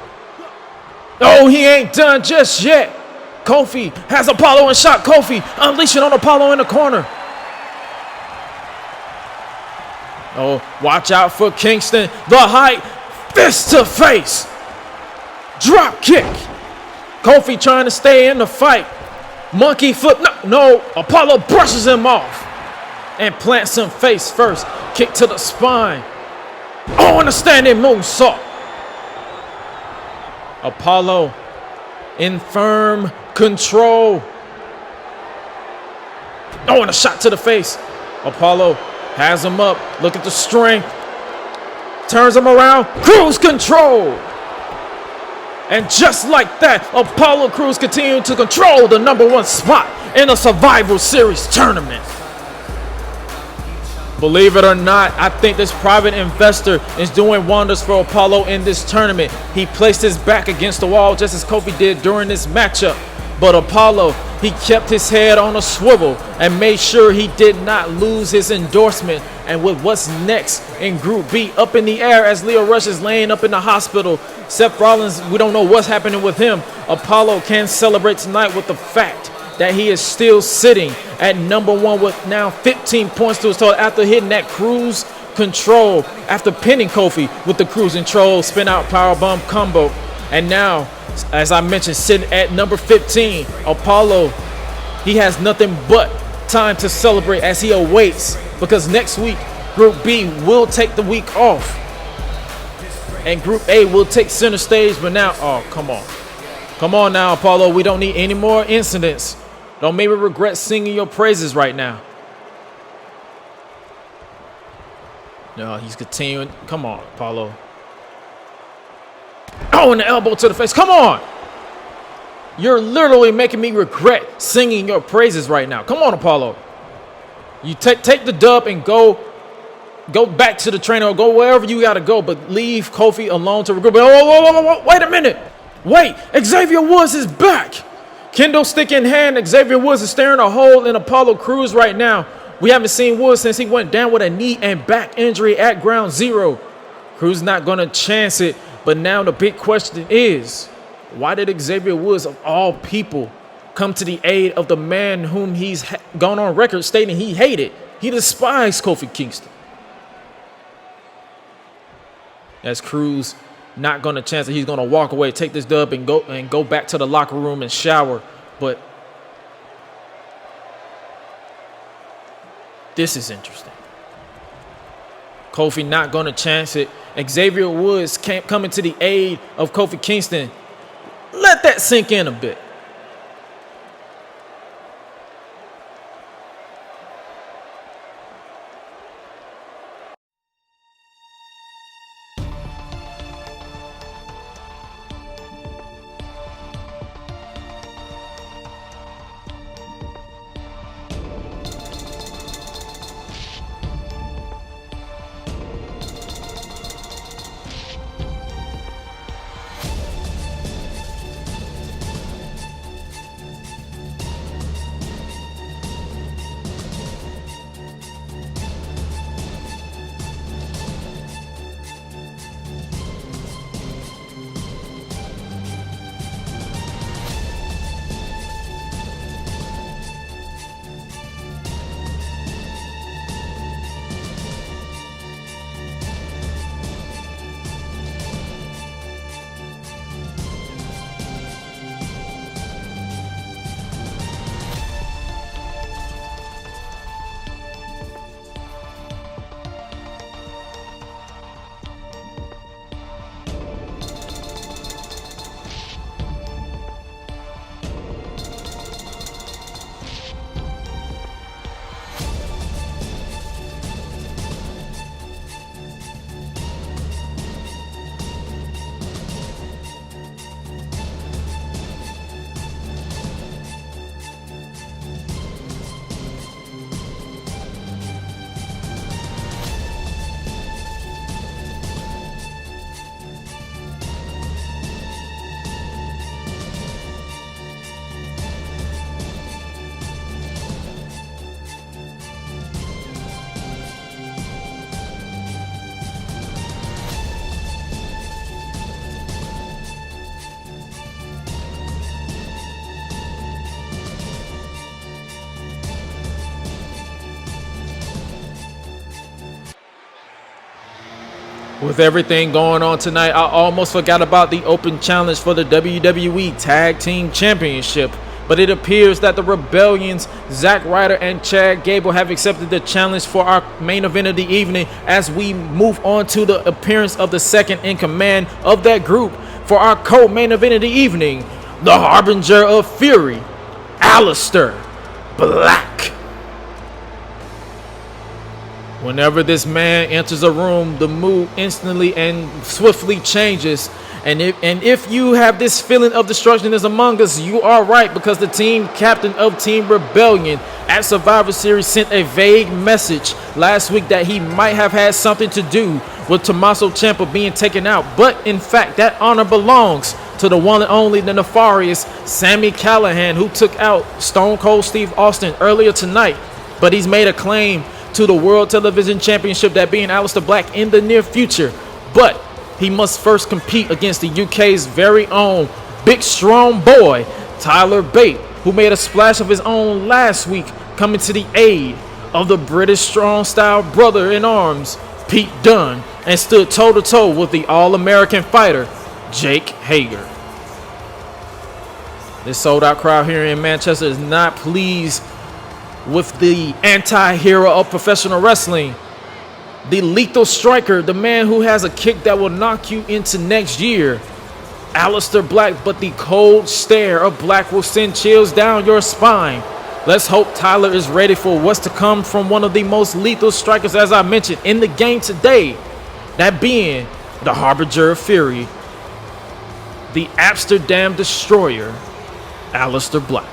Oh, he ain't done just yet. Kofi has Apollo in shot. Kofi unleashing on Apollo in the corner. Oh, watch out for Kingston. The height, fist to face. Drop kick. Kofi trying to stay in the fight. Monkey flip. No. Apollo brushes him off and plants him face first. Kick to the spine. Oh, and a standing moonsault. Apollo in firm control. Oh, and a shot to the face. Apollo has him up. Look at the strength. Turns him around. Cruise control. And just like that, Apollo Crews continued to control the #1 spot in a Survivor Series tournament. Believe it or not, I think this private investor is doing wonders for Apollo in this tournament. He placed his back against the wall just as Kofi did during this matchup. But Apollo, he kept his head on a swivel and made sure he did not lose his endorsement. And with what's next in Group B up in the air as Lio Rush is laying up in the hospital, Seth Rollins, we don't know what's happening with him. Apollo can celebrate tonight with the fact that he is still sitting at #1 with now 15 points to his total after hitting that cruise control, after pinning Kofi with the cruise control spin out powerbomb combo. And now, as I mentioned, sitting at number 15, Apollo, he has nothing but time to celebrate as he awaits, because next week, Group B will take the week off. And Group A will take center stage, but now, oh, come on. Come on now, Apollo. We don't need any more incidents. Don't make me regret singing your praises right now. No, he's continuing. Come on, Apollo. Oh, and the elbow to the face. Come on. You're literally making me regret singing your praises right now. Come on, Apollo. You take the dub and go back to the trainer or go wherever you got to go, but leave Kofi alone to regroup. Whoa, wait a minute. Wait, Xavier Woods is back. Kendo stick in hand, Xavier Woods is staring a hole in Apollo Crews right now. We haven't seen Woods since he went down with a knee and back injury at Ground Zero. Crews not going to chance it, but now the big question is, why did Xavier Woods, of all people, come to the aid of the man whom he's gone on record stating he hated? He despised Kofi Kingston. As Crews not going to chance it, he's going to walk away, take this dub, and go back to the locker room and shower. But this is interesting. Kofi not going to chance it. Xavier Woods coming to the aid of Kofi Kingston. Let that sink in a bit. With everything going on tonight, I almost forgot about the open challenge for the WWE Tag Team Championship. But it appears that the Rebellions, Zack, Ryder, and Chad Gable have accepted the challenge for our main event of the evening as we move on to the appearance of the second in command of that group for our co-main event of the evening, the Harbinger of Fury, Aleister Black. Whenever this man enters a room, the mood instantly and swiftly changes. And if you have this feeling of destruction is among us, you are right, because the team captain of Team Rebellion at Survivor Series sent a vague message last week that he might have had something to do with Tommaso Ciampa being taken out. But in fact, that honor belongs to the one and only, the nefarious Sami Callihan, who took out Stone Cold Steve Austin earlier tonight. But he's made a claim to the World Television Championship, that being Aleister Black, in the near future. But he must first compete against the UK's very own big strong boy, Tyler Bate, who made a splash of his own last week, coming to the aid of the British strong style brother in arms, Pete Dunne, and stood toe to toe with the All-American fighter, Jake Hager. This sold out crowd here in Manchester is not pleased with the anti-hero of professional wrestling, the lethal striker, the man who has a kick that will knock you into next year, Aleister Black. But the cold stare of Black will send chills down your spine. Let's hope Tyler is ready for what's to come from one of the most lethal strikers, as I mentioned, in the game today, that being the Harbinger of Fury, the Amsterdam Destroyer, Aleister Black.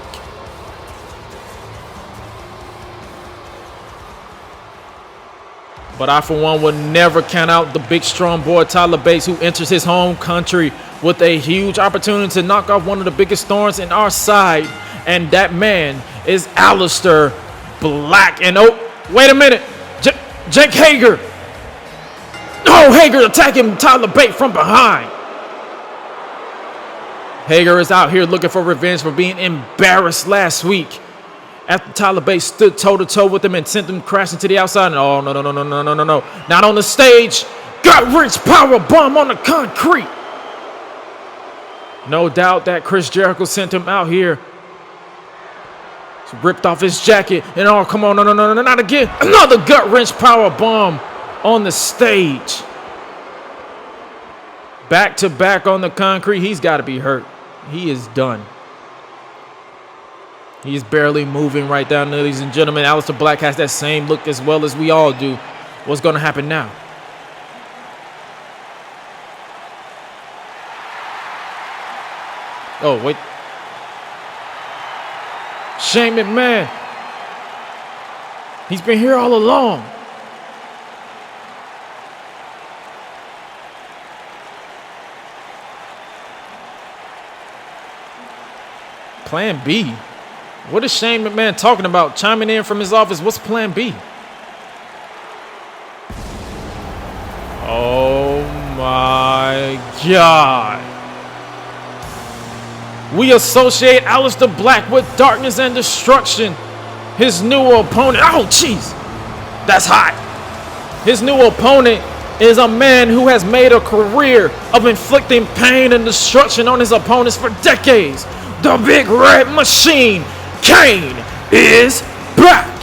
But I, for one, would never count out the big, strong boy, Tyler Bates, who enters his home country with a huge opportunity to knock off one of the biggest thorns in our side. And that man is Aleister Black. And oh, wait a minute. Jake Hager. Oh, Hager attacking Tyler Bate from behind. Hager is out here looking for revenge for being embarrassed last week after Tyler Bate stood toe-to-toe with him and sent him crashing to the outside. And oh, no. Not on the stage. Gut-wrench power bomb on the concrete. No doubt that Chris Jericho sent him out here. Ripped off his jacket. And oh, come on. No, not again. Another gut-wrench power bomb on the stage. Back to back on the concrete. He's got to be hurt. He is done. He's barely moving right down, ladies and gentlemen. Aleister Black has that same look as well as we all do. What's going to happen now? Oh, wait. Shane McMahon. He's been here all along. Plan B. What is Shane McMahon talking about? Chiming in from his office. What's plan B? Oh my God. We associate Aleister Black with darkness and destruction. His new opponent. Oh, jeez. That's hot. His new opponent is a man who has made a career of inflicting pain and destruction on his opponents for decades. The Big Red Machine. Kane is back.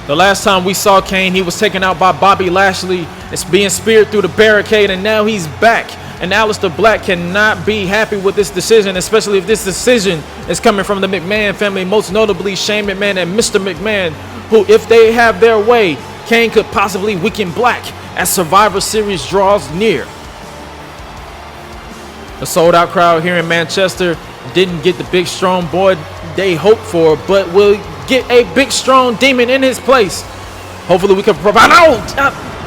The last time we saw Kane, he was taken out by Bobby Lashley. It's being speared through the barricade, and now he's back. And Aleister Black cannot be happy with this decision, especially if this decision is coming from the McMahon family, most notably Shane McMahon and Mr. McMahon, who, if they have their way, Kane could possibly weaken Black as Survivor Series draws near. The sold-out crowd here in Manchester didn't get the big, strong boy they hoped for, but will get a big, strong demon in his place. Hopefully we can provide...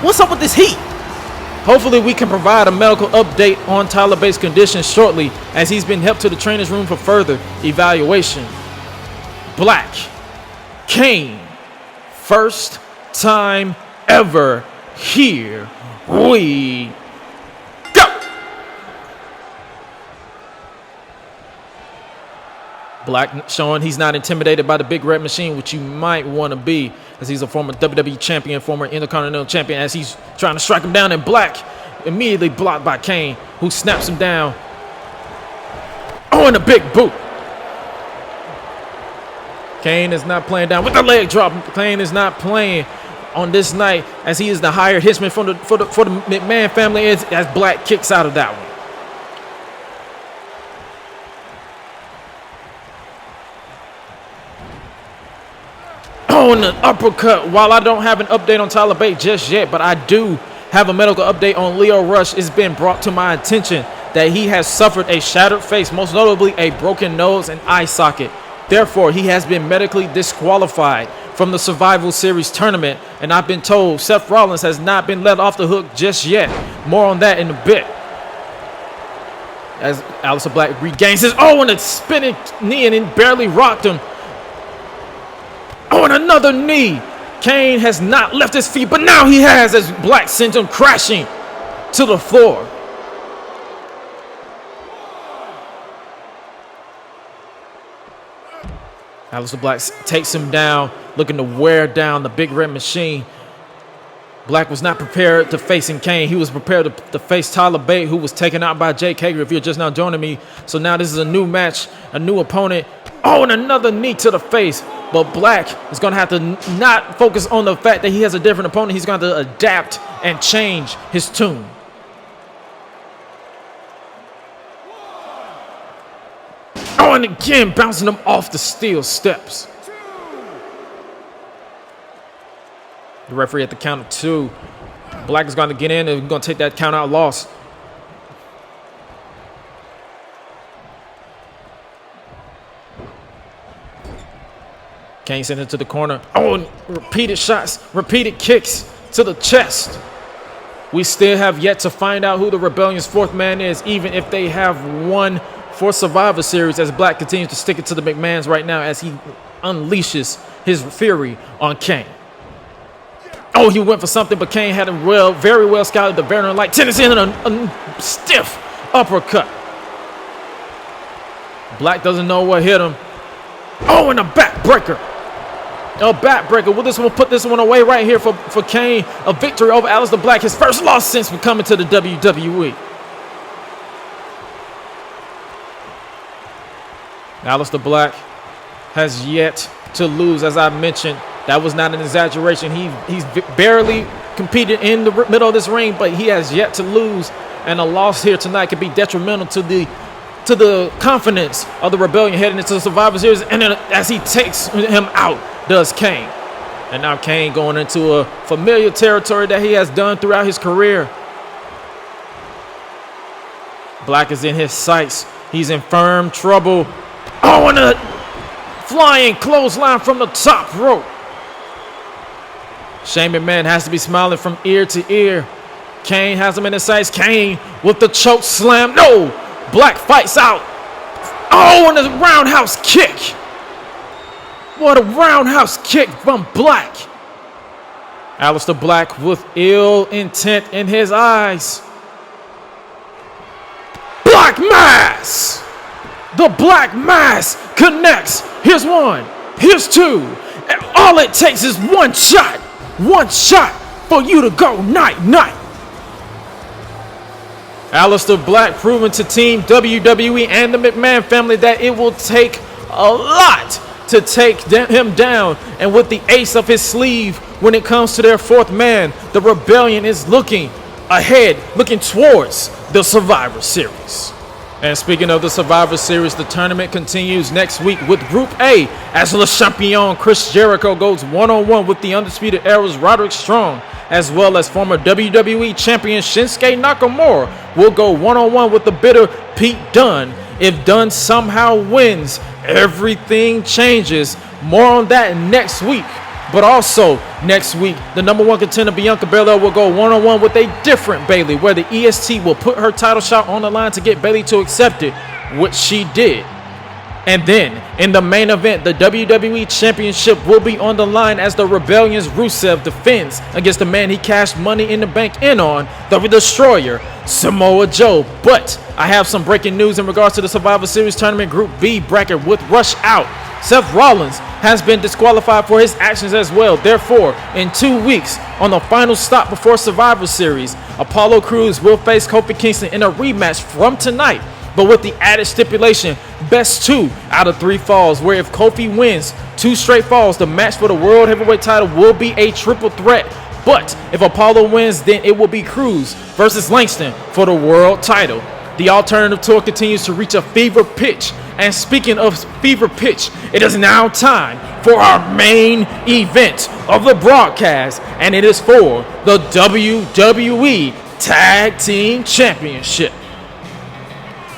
what's up with this heat? Hopefully we can provide a medical update on Tyler Bates' condition shortly, as he's been helped to the trainer's room for further evaluation. Black, Kane, first time ever. Here we go. Black showing he's not intimidated by the Big Red Machine, which you might want to be, as he's a former WWE champion, former Intercontinental champion, as he's trying to strike him down. And Black immediately blocked by Kane, who snaps him down. Oh, and a big boot. Kane is not playing down with the leg drop. Kane is not playing on this night, as he is the hired hitman for the McMahon family, as Black kicks out of that one. Oh, and an uppercut. While I don't have an update on Tyler Bate just yet, but I do have a medical update on Lio Rush. It's been brought to my attention that he has suffered a shattered face, most notably a broken nose and eye socket. Therefore, he has been medically disqualified from the Survival Series tournament, and I've been told Seth Rollins has not been let off the hook just yet. More on that in a bit. As Aleister Black regains his... Oh, and a spinning knee, and it barely rocked him. Oh, and another knee. Kane has not left his feet, but now he has, as Black sends him crashing to the floor. Aleister Black takes him down, looking to wear down the Big Red Machine. Black was not prepared to facing Kane. He was prepared to face Tyler Bate, who was taken out by Jake Hager, if you're just now joining me. So now this is a new match, a new opponent. Oh, and another knee to the face. But Black is going to have to not focus on the fact that he has a different opponent. He's going to adapt and change his tune. Oh, and again, bouncing him off the steel steps. The referee at the count of 2. Black is going to get in and going to take that count out loss. Kane sent it to the corner. Oh, and repeated shots, repeated kicks to the chest. We still have yet to find out who the Rebellion's fourth man is, even if they have won for Survivor Series, as Black continues to stick it to the McMahons right now as he unleashes his fury on Kane. Oh, he went for something, but Kane had him very well scouted the veteran-like tendency and a stiff uppercut. Black doesn't know what hit him. Oh, and a backbreaker. A backbreaker. Will this one put this one away right here for Kane? A victory over Aleister Black, his first loss since coming to the WWE. Aleister Black has yet to lose, as I mentioned. That was not an exaggeration. He's barely competed in the middle of this ring, but he has yet to lose. And a loss here tonight could be detrimental to the confidence of the Rebellion heading into the Survivor Series. And then as he takes him out, does Kane. And now Kane going into a familiar territory that he has done throughout his career. Black is in his sights. He's in firm trouble. Oh, and a flying clothesline from the top rope. Shane McMahon has to be smiling from ear to ear. Kane has him in his sights. Kane with the choke slam. No! Black fights out. Oh, and a roundhouse kick. What a roundhouse kick from Black. Aleister Black with ill intent in his eyes. Black Mass. The Black Mass connects. Here's one. Here's two. And all it takes is one shot. One shot for you to go night-night. Aleister Black proving to Team WWE and the McMahon family that it will take a lot to take him down. And with the ace of his sleeve, when it comes to their fourth man, the Rebellion is looking ahead, looking towards the Survivor Series. And speaking of the Survivor Series, the tournament continues next week with Group A as Le Champion Chris Jericho goes one-on-one with the Undisputed Era's Roderick Strong, as well as former WWE Champion Shinsuke Nakamura will go one-on-one with the bitter Pete Dunne. If Dunne somehow wins, everything changes. More on that next week. But also next week, the number one contender Bianca Belair will go one-on-one with a different Bayley, where the EST will put her title shot on the line to get Bayley to accept it, which she did. And then in the main event, the WWE Championship will be on the line as the Rebellion's Rusev defends against the man he cashed Money in the Bank in on, the Destroyer, Samoa Joe. But I have some breaking news in regards to the Survivor Series Tournament Group B bracket with Rush out. Seth Rollins has been disqualified for his actions as well. Therefore, in 2 weeks, on the final stop before Survivor Series, Apollo Crews will face Kofi Kingston in a rematch from tonight, but with the added stipulation, best 2 out of 3 falls, where if Kofi wins 2 straight falls, the match for the World Heavyweight title will be a triple threat. But if Apollo wins, then it will be Crews versus Langston for the world title. The Alternative Tour continues to reach a fever pitch. And speaking of fever pitch, it is now time for our main event of the broadcast. And it is for the WWE Tag Team Championship.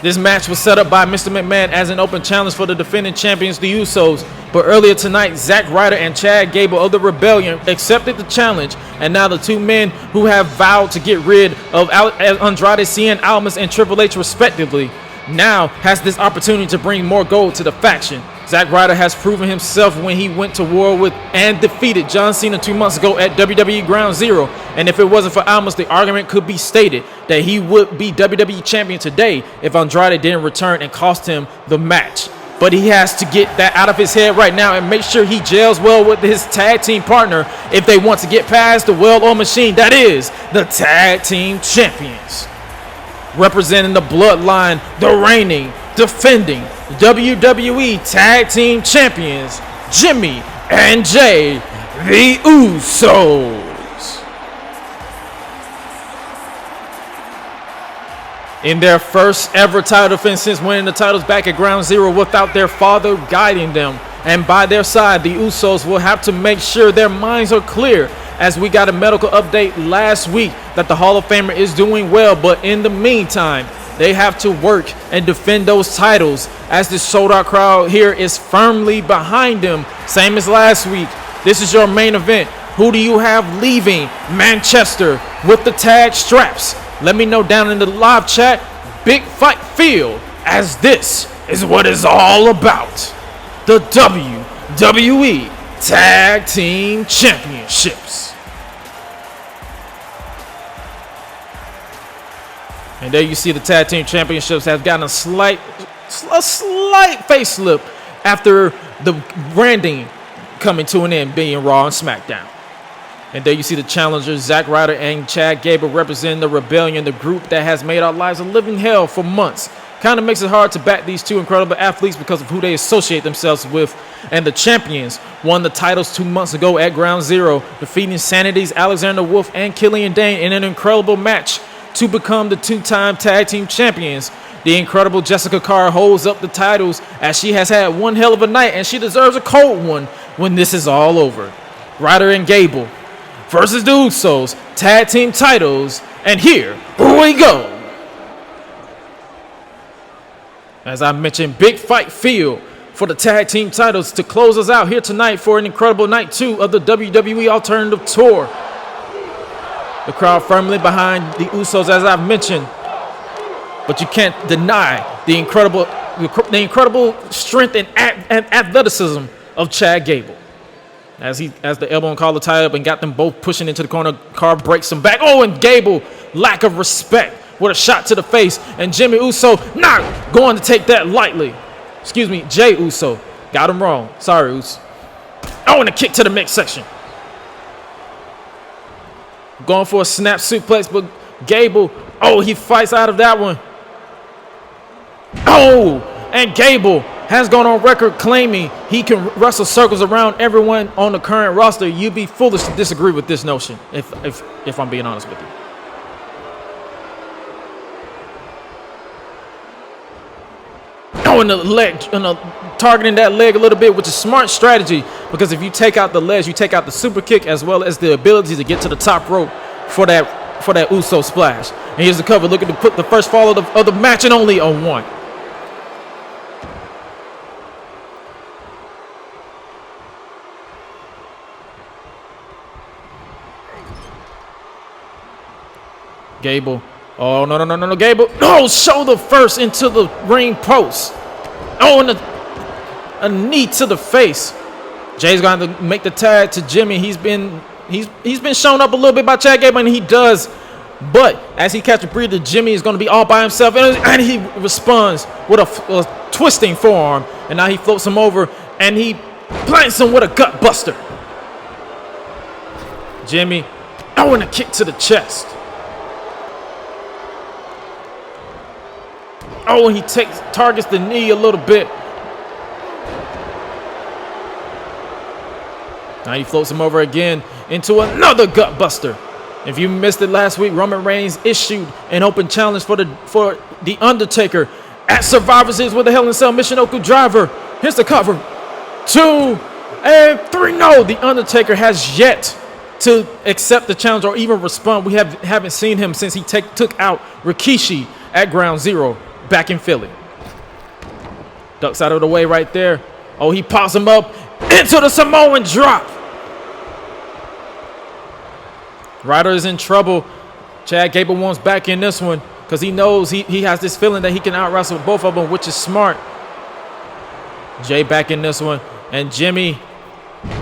This match was set up by Mr. McMahon as an open challenge for the defending champions, the Usos. But earlier tonight, Zack, Ryder, and Chad Gable of the Rebellion accepted the challenge. And now the two men who have vowed to get rid of Andrade Cien Almas and Triple H respectively now has this opportunity to bring more gold to the faction. Zack Ryder has proven himself when he went to war with and defeated John Cena 2 months ago at WWE Ground Zero. And if it wasn't for Almas, the argument could be stated that he would be WWE Champion today if Andrade didn't return and cost him the match. But he has to get that out of his head right now and make sure he gels well with his tag team partner if they want to get past the well-oiled machine that is the Tag Team Champions. Representing the bloodline, the reigning, defending WWE Tag Team Champions, Jimmy and Jay, the Usos. In their first ever title defense since winning the titles back at Ground Zero without their father guiding them. And by their side, the Usos will have to make sure their minds are clear, as we got a medical update last week that the Hall of Famer is doing well. But in the meantime, they have to work and defend those titles as this sold-out crowd here is firmly behind them, same as last week. This is your main event. Who do you have leaving Manchester with the tag straps? Let me know down in the live chat. Big fight feel, as this is what it's all about. The WWE Tag Team Championships. And there you see the Tag Team Championships have gotten a slight facelift after the branding coming to an end, being Raw and SmackDown. And there you see the challengers, Zack, Ryder, and Chad Gable, representing the Rebellion, the group that has made our lives a living hell for months. Kind of makes it hard to back these two incredible athletes because of who they associate themselves with. And the champions won the titles 2 months ago at Ground Zero, defeating Sanity's Alexander Wolf and Killian Dane in an incredible match to become the two-time tag team champions. The incredible Jessica Carr holds up the titles as she has had one hell of a night, and she deserves a cold one when this is all over. Ryder and Gable versus the Usos, tag team titles, and here we go. As I mentioned, big fight feel for the tag team titles to close us out here tonight for an incredible night 2 of the WWE Alternative Tour. The crowd firmly behind the Usos, as I've mentioned, but you can't deny the incredible strength and athleticism of Chad Gable. As the elbow and collar tied up and got them both pushing into the corner, Carr breaks them back. Oh, and Gable, lack of respect with a shot to the face, and Jimmy Uso not going to take that lightly. Excuse me, Jay Uso. Got him wrong. Sorry, Uso. Oh, and a kick to the midsection. Going for a snap suplex, but Gable, oh, he fights out of that one. Oh, and Gable has gone on record claiming he can wrestle circles around everyone on the current roster. You'd be foolish to disagree with this notion, if I'm being honest with you. Oh, and the leg, targeting that leg a little bit, which is smart strategy, because if you take out the legs, you take out the super kick as well as the ability to get to the top rope for that Uso splash. And here's the cover, looking to put the first fall of the match and only a 1. Gable. Oh, no, Gable. No, shoulder first into the ring post. Oh, and a knee to the face. Jay's going to make the tag to Jimmy. He's been shown up a little bit by Chad Gable, and he does. But as he catches a breather, Jimmy is going to be all by himself, and he responds with a twisting forearm. And now he floats him over, and he plants him with a gut buster. Jimmy. Oh, and a kick to the chest. Oh, and he targets the knee a little bit. Now he floats him over again into another gut buster. If you missed it last week, Roman Reigns issued an open challenge for the Undertaker at Survivor Series with the Hell in a Cell Michinoku driver. Here's the cover. 2 and 3. No, the Undertaker has yet to accept the challenge or even respond. We haven't seen him since he took out Rikishi at Ground Zero back in Philly. Ducks out of the way right there. Oh, he pops him up into the Samoan drop. Ryder is in trouble. Chad Gable wants back in this one because he knows he has this feeling that he can out-wrestle both of them, which is smart. Jay back in this one. And Jimmy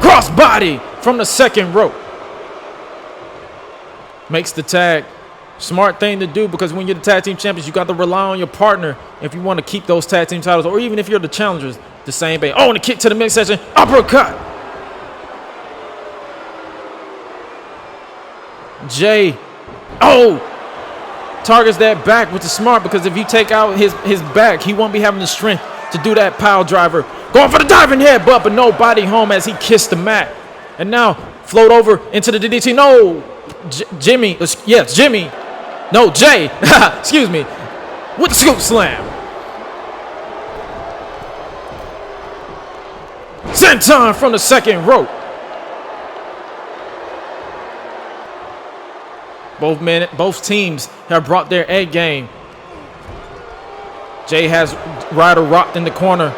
crossbody from the second rope. Makes the tag. Smart thing to do, because when you're the tag team champions, you got to rely on your partner if you want to keep those tag team titles, or even if you're the challengers, the same way. Oh, and a kick to the midsection. Uppercut. Jay. Oh, targets that back, which is smart, because if you take out his back, he won't be having the strength to do that pile driver. Going for the diving headbutt, but no, body home as he kissed the mat. And now float over into the DDT. No, Jimmy. Yes, Jimmy. No, Jay. Excuse me. With the scoop slam. Senton from the second rope. Both teams have brought their A game. Jay has Ryder rocked in the corner.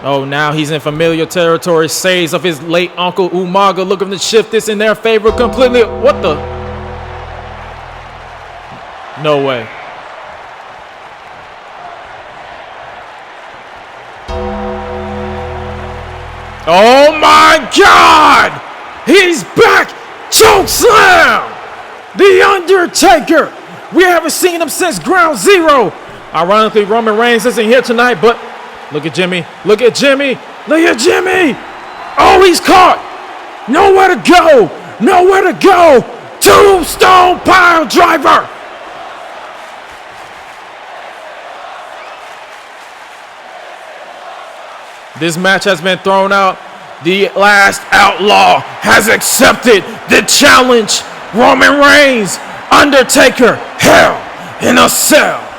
Oh, now he's in familiar territory. Saves of his late uncle Umaga looking to shift this in their favor completely. What the? No way. Oh my God! He's back! Choke slam! The Undertaker! We haven't seen him since Ground Zero. Ironically, Roman Reigns isn't here tonight, but look at Jimmy. Look at Jimmy. Look at Jimmy. Oh, he's caught. Nowhere to go. Nowhere to go. Tombstone pile driver. This match has been thrown out. The last outlaw has accepted the challenge. Roman Reigns, Undertaker, Hell in a Cell.